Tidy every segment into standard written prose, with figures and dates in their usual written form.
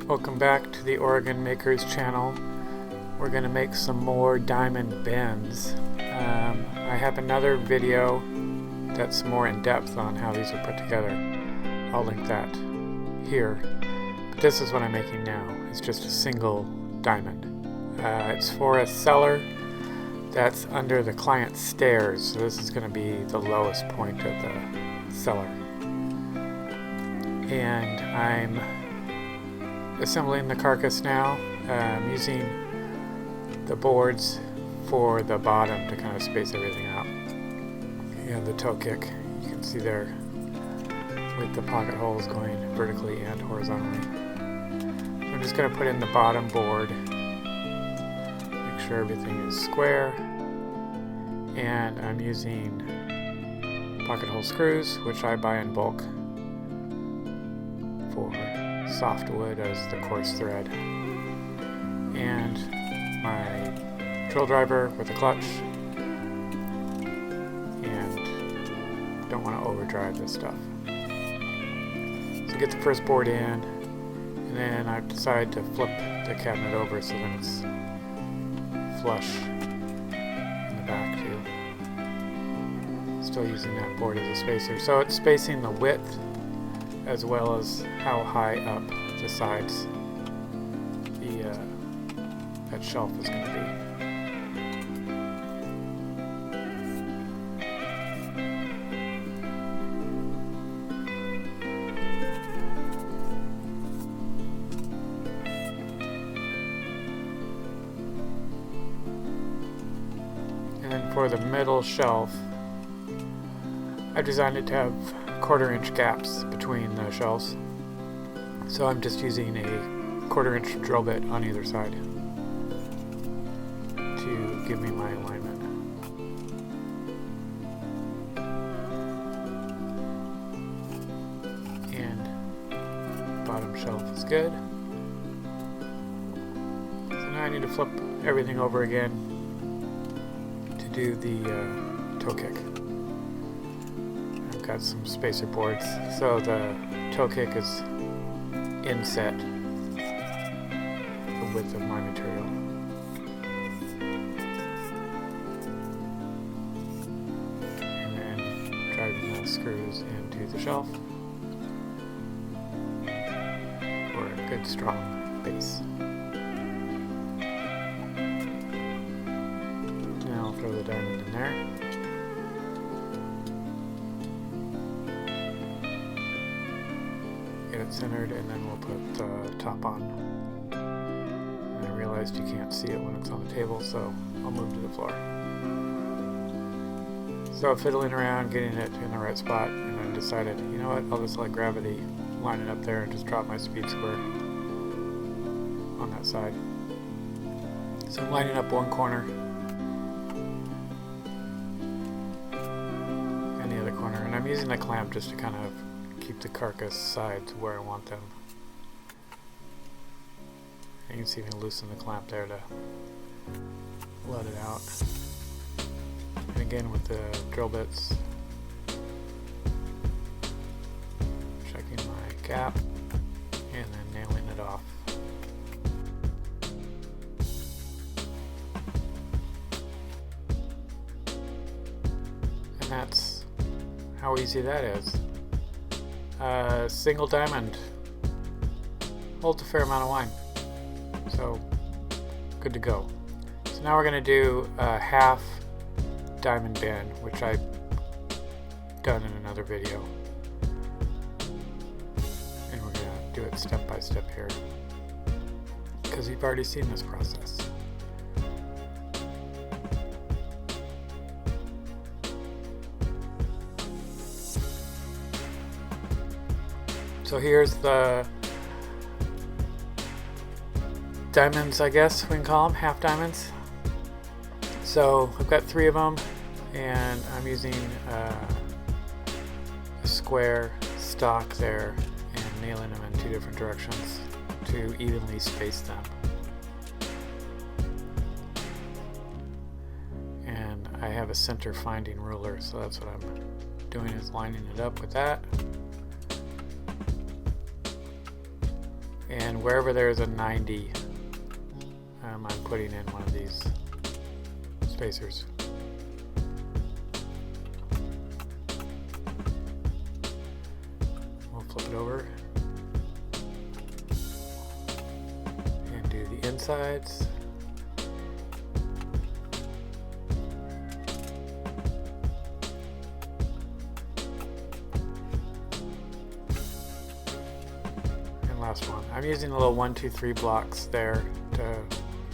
Welcome back to the Oregon Makers channel. We're going to make some more diamond bends. I have another video that's more in depth on how these are put together. I'll link that here. But this is what I'm making now. It's just a single diamond. It's for a cellar that's under the client's stairs. So this is going to be the lowest point of the cellar. And I'm assembling the carcass now. I'm using the boards for the bottom to kind of space everything out. And the toe kick, you can see there with the pocket holes going vertically and horizontally. So I'm just going to put in the bottom board, make sure everything is square, and I'm using pocket hole screws, which I buy in bulk for softwood as the coarse thread, and my drill driver with a clutch, and don't want to overdrive this stuff. So get the first board in, and then I've decided to flip the cabinet over so then it's flush in the back too. Still using that board as a spacer. So it's spacing the width as well as how high up the sides that shelf is going to be. And then for the middle shelf, I've designed it to have 1/4 inch gaps between the shelves. So I'm just using a 1/4 inch drill bit on either side to give me my alignment. And bottom shelf is good. So now I need to flip everything over again to do the toe kick. I've got some spacer boards, so the toe kick is inset the width of my material. And then driving the screws into the shelf for a good strong base. Now I'll throw the diamond in there. Get it centered, and then we'll put the top on. And I realized you can't see it when it's on the table, so I'll move to the floor. So fiddling around, getting it in the right spot, and I decided, you know what, I'll just let gravity line it up there and just drop my speed square on that side. So I'm lining up one corner and the other corner, and I'm using the clamp just to kind of keep the carcass sides where I want them. And you can see me loosen the clamp there to let it out. And again with the drill bits, checking my gap and then nailing it off. And that's how easy that is. Single diamond holds a fair amount of wine, so good to go. So now we're going to do a half diamond bend, which I've done in another video, and we're going to do it step by step here because you've already seen this process. So here's the diamonds, I guess we can call them, half diamonds. So I've got 3 of them, and I'm using a square stock there and nailing them in 2 different directions to evenly space them. And I have a center finding ruler, so that's what I'm doing, is lining it up with that. And wherever there's a 90, I'm putting in one of these spacers. We'll flip it over and do the insides. Last one. I'm using the little 1, 2, 3 blocks there to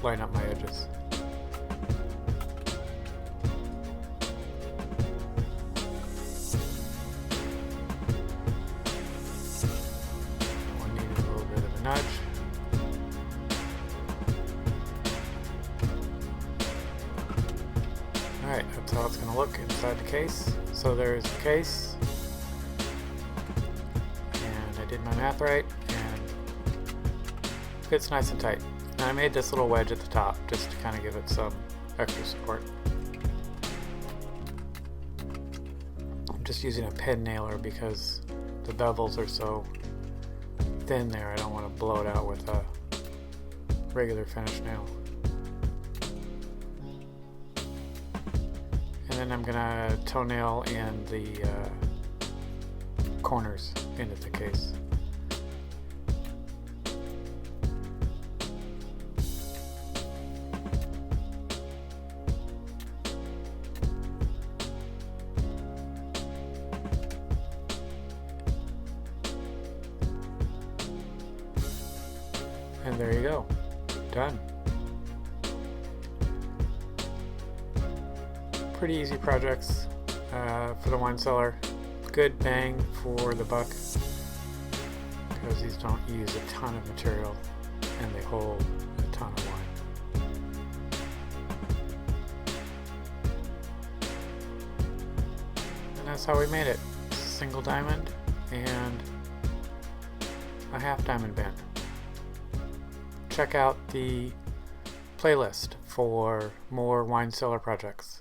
line up my edges. One needed a little bit of a nudge. Alright, that's how it's going to look inside the case. So there's the case. And I did my math right. Fits nice and tight. And I made this little wedge at the top just to kind of give it some extra support. I'm just using a pen nailer because the bevels are so thin there. I don't want to blow it out with a regular finish nail. And then I'm gonna toenail in the corners into the case. And there you go, done. Pretty easy projects for the wine cellar. Good bang for the buck because these don't use a ton of material and they hold a ton of wine. And that's how we made it. Single diamond and a half diamond band. Check out the playlist for more wine cellar projects.